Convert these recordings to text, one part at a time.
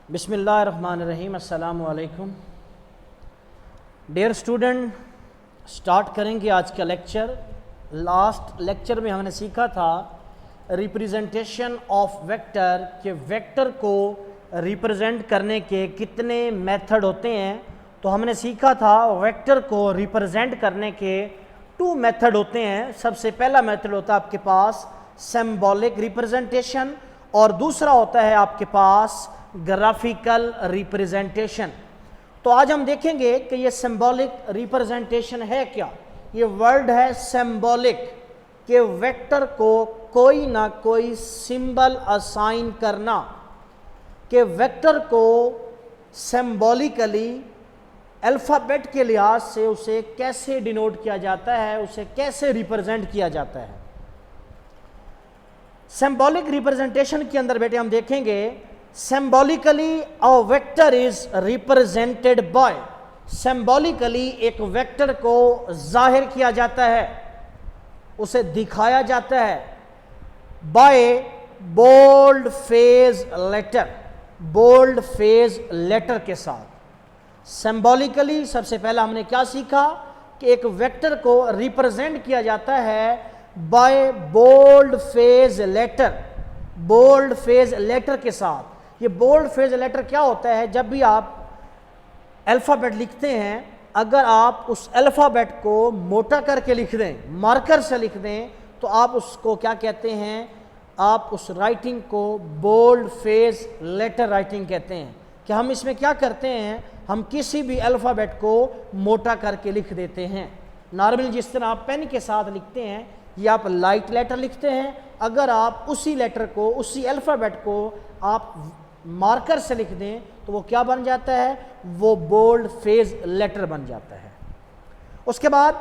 बिस्मिल्लाहिर्रहमानिर्रहीम। अस्सलामु अलैकुम। डियर स्टूडेंट, स्टार्ट करेंगे आज का लेक्चर। लास्ट लेक्चर में हमने सीखा था रिप्रेजेंटेशन ऑफ वेक्टर, कि वेक्टर को रिप्रेजेंट करने के कितने मेथड होते हैं। तो हमने सीखा था वेक्टर को रिप्रेजेंट करने के 2 मेथड होते हैं। सबसे पहला मेथड होता है आपके पास सिंबॉलिक रिप्रेजेंटेशन और दूसरा होता है आपके पास ग्राफिकल रिप्रेजेंटेशन। तो आज हम देखेंगे कि ये सिंबॉलिक रिप्रेजेंटेशन है क्या। ये वर्ड है सिंबॉलिक, कि वेक्टर को कोई ना कोई सिंबल असाइन करना, कि वेक्टर को सिंबॉलिकली अल्फ़ाबेट के लिहाज से उसे कैसे डिनोट किया जाता है, उसे कैसे रिप्रेजेंट किया जाता है। सिंबॉलिक रिप्रेजेंटेशन के अंदर बेटे हम देखेंगे symbolically a vector is represented by. Symbolically एक वेक्टर को जाहिर किया जाता है, उसे दिखाया जाता है by bold face letter, bold face letter के साथ। सिंबॉलिकली सबसे पहला हमने क्या सीखा कि एक वेक्टर को रिप्रेजेंट किया जाता है by bold face letter, bold face letter के साथ। ये बोल्ड फेज लेटर क्या होता है? जब भी आप अल्फ़ाबेट लिखते हैं, अगर आप उस अल्फ़ाबेट को मोटा करके लिख दें, मार्कर से लिख दें, तो आप उसको क्या कहते हैं? आप उस राइटिंग को बोल्ड फेज लेटर राइटिंग कहते हैं। कि हम इसमें क्या करते हैं, हम किसी भी अल्फ़ाबेट को मोटा करके लिख देते हैं। नॉर्मली जिस तरह आप पेन के साथ लिखते हैं या आप लाइट लेटर लिखते हैं, अगर आप उसी लेटर को, उसी अल्फ़ाबेट को आप मार्कर से लिख दें तो वो क्या बन जाता है? वो बोल्ड फेज लेटर बन जाता है। उसके बाद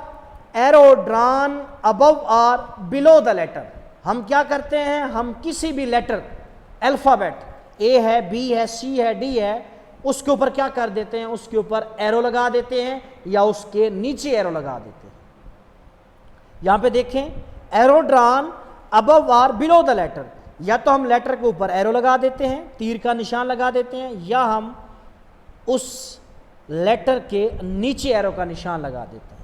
एरो ड्रॉन अबव और बिलो द लेटर। हम क्या करते हैं? हम किसी भी लेटर अल्फ़ाबेट, ए है, बी है, सी है, डी है, उसके ऊपर क्या कर देते हैं? उसके ऊपर एरो लगा देते हैं या उसके नीचे एरो लगा देते हैं। यहां पे देखें, एरो ड्रॉन अबव और बिलो द लेटर। या तो हम लेटर के ऊपर एरो लगा देते हैं, तीर का निशान लगा देते हैं, या हम उस लेटर के नीचे एरो का निशान लगा देते हैं।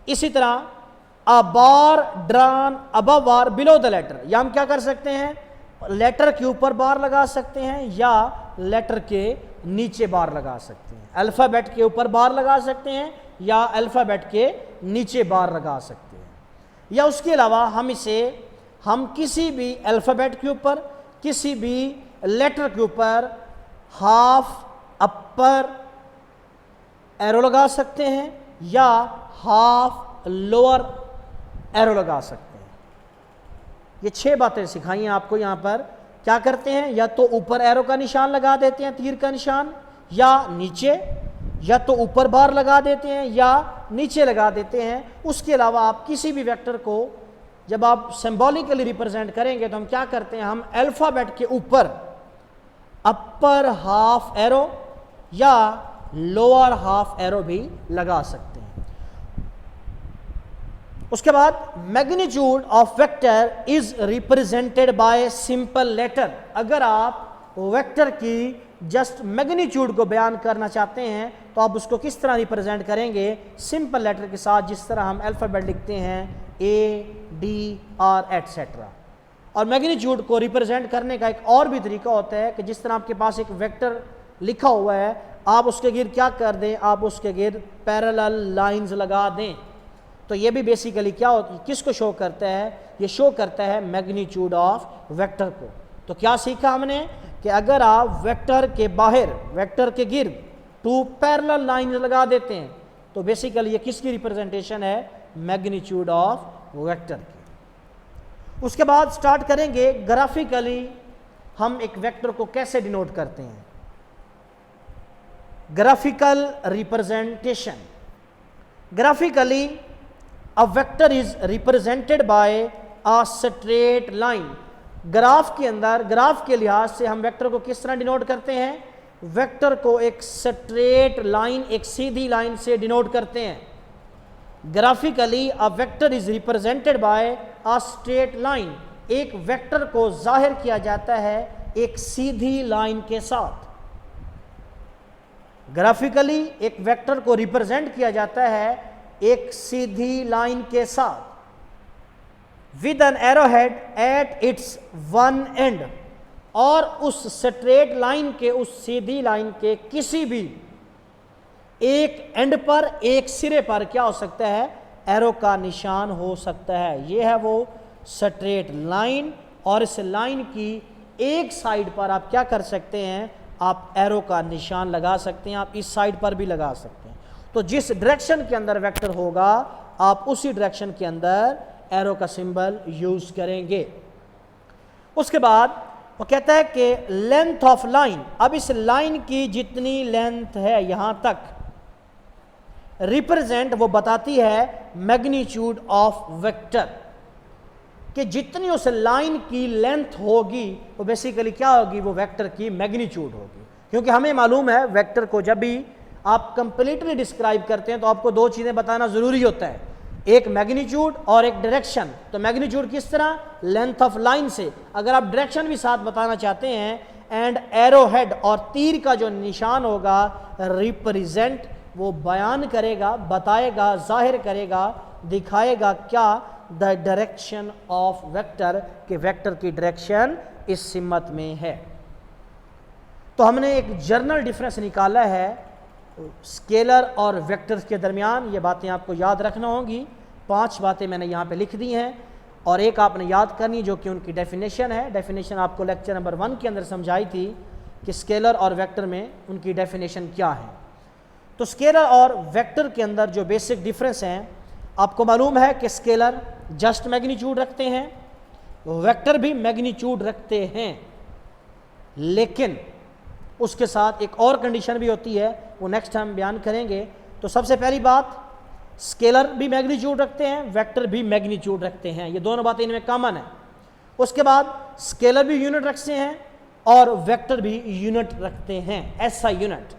इसी तरह अ बार ड्रॉन अबव और बिलो द लेटर। या हम क्या कर सकते हैं? लेटर के ऊपर बार लगा सकते हैं या लेटर के नीचे बार लगा सकते हैं। अल्फ़ाबेट के ऊपर बार लगा सकते हैं या अल्फ़ाबेट के नीचे बार लगा सकते हैं। या उसके अलावा हम किसी भी अल्फ़ाबेट के ऊपर, किसी भी लेटर के ऊपर हाफ अपर एरो लगा सकते हैं या हाफ लोअर एरो लगा सकते हैं। ये 6 बातें सिखाई हैं आपको। यहाँ पर क्या करते हैं? या तो ऊपर एरो का निशान लगा देते हैं, तीर का निशान, या नीचे, या तो ऊपर बार लगा देते हैं या नीचे लगा देते हैं। उसके अलावा आप किसी भी वेक्टर को जब आप सिंबॉलिकली रिप्रेजेंट करेंगे तो हम क्या करते हैं? हम अल्फ़ाबेट के ऊपर अपर हाफ एरो या लोअर हाफ एरो भी लगा सकते हैं। उसके बाद magnitude of vector is represented by simple letter. अगर आप वेक्टर की जस्ट मैग्नीट्यूड को बयान करना चाहते हैं तो आप उसको किस तरह रिप्रेजेंट करेंगे? सिंपल लेटर के साथ, जिस तरह हम अल्फ़ाबेट लिखते हैं ए, डी, आर एटसेट्रा। और मैग्नीट्यूड को रिप्रेजेंट करने का एक और भी तरीका होता है कि जिस तरह आपके पास एक वेक्टर लिखा हुआ है, आप उसके गिर्द क्या कर दें? आप उसके गिर्द पैरेलल लाइंस लगा दें। तो ये भी बेसिकली क्या होता है, किसको शो करता है? ये शो करता है मैग्नीट्यूड ऑफ वेक्टर को। तो क्या सीखा हमने? कि अगर आप वेक्टर के बाहर, वेक्टर के गिर्द 2 पैरेलल लाइंस लगा देते हैं तो बेसिकली ये किसकी रिप्रेजेंटेशन है? मैग्नीट्यूड ऑफ वेक्टर की। उसके बाद स्टार्ट करेंगे ग्राफिकली हम एक वेक्टर को कैसे डिनोट करते हैं। Graphical representation. Graphically a vector is represented bye a straight line. Graph के अंदर, ग्राफ के लिहाज से हम वेक्टर को किस तरह डिनोट करते हैं? वेक्टर को एक स्ट्रेट लाइन, एक सीधी लाइन से डिनोट करते हैं। Graphically a vector is represented bye a straight line. एक वेक्टर को जाहिर किया जाता है एक सीधी लाइन के साथ। ग्राफिकली एक वेक्टर को रिप्रेजेंट किया जाता है एक सीधी लाइन के साथ, with an arrowhead at its one end, और उस स्ट्रेट लाइन के, उस सीधी लाइन के किसी भी एक एंड पर, एक सिरे पर क्या हो सकता है, एरो का निशान हो सकता है। यह है वो स्ट्रेट लाइन, और इस लाइन की एक साइड पर आप क्या कर सकते हैं, आप एरो का निशान लगा सकते हैं, आप इस साइड पर भी लगा सकते हैं। तो जिस डायरेक्शन के अंदर वेक्टर होगा आप उसी डायरेक्शन के अंदर एरो का सिंबल यूज करेंगे। उसके बाद वो कहता है कि लेंथ ऑफ लाइन, अब इस लाइन की जितनी लेंथ है यहां तक, रिप्रेजेंट वो बताती है मैग्नीट्यूड ऑफ वेक्टर, कि जितनी उस लाइन की लेंथ होगी वो बेसिकली क्या होगी, वो वेक्टर की मैग्नीट्यूड होगी। क्योंकि हमें मालूम है वेक्टर को जब भी आप कंप्लीटली डिस्क्राइब करते हैं तो आपको दो चीज़ें बताना ज़रूरी होता है, एक मैग्नीट्यूड और एक डायरेक्शन। तो मैग्नीट्यूड किस तरह, लेंथ ऑफ लाइन से। अगर आप डायरेक्शन भी साथ बताना चाहते हैं, एंड एरो हेड और तीर का जो निशान होगा रिप्रेजेंट, वो बयान करेगा, बताएगा, जाहिर करेगा, दिखाएगा क्या, द डायरेक्शन ऑफ वेक्टर, कि वेक्टर की डायरेक्शन इस सिमत में है। तो हमने एक जर्नल डिफरेंस निकाला है स्केलर और वेक्टर्स के दरमियान। ये बातें आपको याद रखना होंगी। 5 बातें मैंने यहाँ पे लिख दी हैं और एक आपने याद करनी जो कि उनकी डेफिनेशन है। डेफिनेशन आपको लेक्चर नंबर 1 के अंदर समझाई थी कि स्केलर और वेक्टर में उनकी डेफिनेशन क्या है। तो स्केलर और वेक्टर के अंदर जो बेसिक डिफरेंस हैं, आपको मालूम है कि स्केलर जस्ट मैग्नीट्यूड रखते हैं, वेक्टर भी मैग्नीट्यूड रखते हैं, लेकिन उसके साथ एक और कंडीशन भी होती है, वो नेक्स्ट हम बयान करेंगे। तो सबसे पहली बात, स्केलर भी मैग्नीट्यूड रखते हैं, वेक्टर भी मैग्नीट्यूड रखते हैं, ये दोनों बातें इनमें कॉमन है। उसके बाद स्केलर भी यूनिट रखते हैं और वेक्टर भी यूनिट रखते हैं, एसआई यूनिट।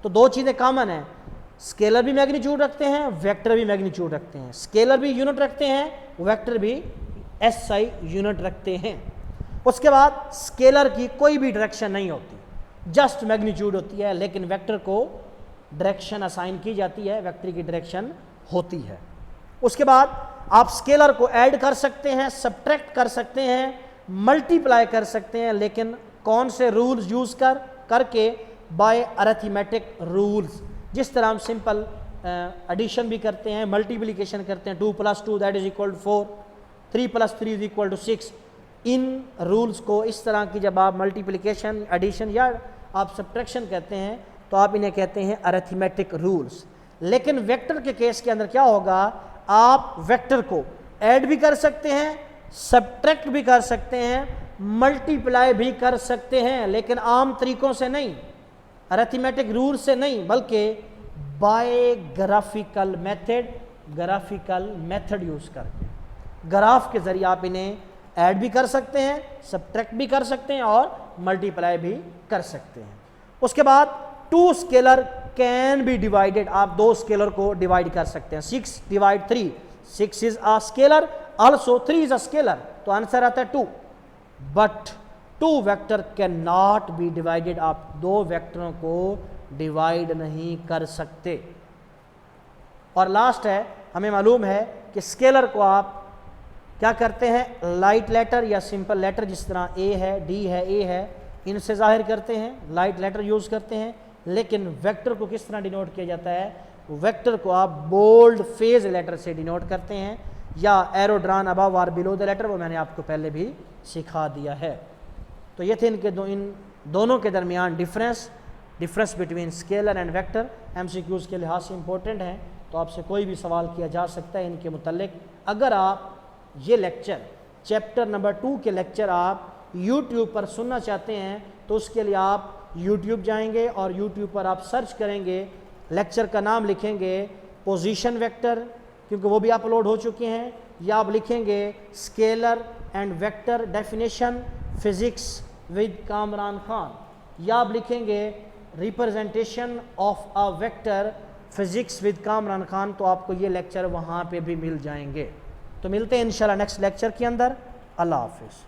तो दो चीज़ें कॉमन हैं, स्केलर भी मैग्नीट्यूड रखते हैं, वेक्टर भी मैग्नीट्यूड रखते हैं। स्केलर भी यूनिट रखते हैं, वेक्टर भी एसआई यूनिट रखते हैं। उसके बाद स्केलर की कोई भी डायरेक्शन नहीं होती, जस्ट मैग्नीट्यूड होती है, लेकिन वेक्टर को डायरेक्शन असाइन की जाती है, वेक्टर की डायरेक्शन होती है। उसके बाद आप स्केलर को ऐड कर सकते हैं, सब्ट्रैक्ट कर सकते हैं, मल्टीप्लाई कर सकते हैं, लेकिन कौन से रूल्स यूज करके, बाय अरिथमेटिक रूल्स। जिस तरह हम सिंपल एडिशन भी करते हैं, मल्टीप्लिकेशन करते हैं, 2 + 2 that is equal to 4, 3 + 3 is equal to 6। इन रूल्स को, इस तरह की जब आप मल्टीप्लिकेशन, एडिशन या आप सब्ट्रैक्शन करते हैं तो आप इन्हें कहते हैं अरिथमेटिक रूल्स। लेकिन वेक्टर के केस के अंदर क्या होगा, आप वेक्टर को ऐड भी कर सकते हैं, सब्ट्रैक्ट भी कर सकते हैं, मल्टीप्लाई भी कर सकते हैं, लेकिन आम तरीकों से नहीं, अरिथमेटिक रूल से नहीं, बल्कि बाय ग्राफिकल मेथड यूज करके, ग्राफ के जरिए आप इन्हें ऐड भी कर सकते हैं, सब्ट्रैक्ट भी कर सकते हैं और मल्टीप्लाई भी कर सकते हैं। उसके बाद 2 स्केलर कैन बी डिवाइडेड, आप 2 स्केलर को डिवाइड कर सकते हैं। 6 / 3, 6 is a scalar, also 3 is a scalar, तो आंसर आता है 2। But 2 vector can not be divided, आप 2 वेक्टरों को डिवाइड नहीं कर सकते। और लास्ट है, हमें मालूम है कि स्केलर को आप क्या करते हैं, लाइट लेटर या सिंपल लेटर, जिस तरह ए है, डी है, ए है, इनसे जाहिर करते हैं, लाइट लेटर यूज करते हैं। लेकिन वेक्टर को किस तरह डिनोट किया जाता है, वेक्टर को आप बोल्ड फेज लेटर से डिनोट करते हैं, या एरो ड्रॉन अबव और बिलो द लेटर, वो मैंने आपको पहले भी सिखा दिया है। तो ये थे इन दोनों के दरमियान difference between scalar and vector. MCQs के लिहाज से इंपॉर्टेंट हैं, तो आपसे कोई भी सवाल किया जा सकता है इनके मुतल्लिक। अगर आप ये लेक्चर चैप्टर नंबर 2 के लेक्चर आप YouTube पर सुनना चाहते हैं तो उसके लिए आप YouTube जाएंगे और YouTube पर आप सर्च करेंगे, लेक्चर का नाम लिखेंगे पोजीशन वेक्टर, क्योंकि वो भी अपलोड हो चुके हैं, या आप लिखेंगे scalar and vector definition physics with Kamran Khan, या आप लिखेंगे representation of a vector physics with Kamran Khan, तो आपको ये लेक्चर वहाँ पे भी मिल जाएंगे। तो मिलते हैं इंशाल्लाह नेक्स्ट लेक्चर के अंदर। अल्लाह हाफिज़।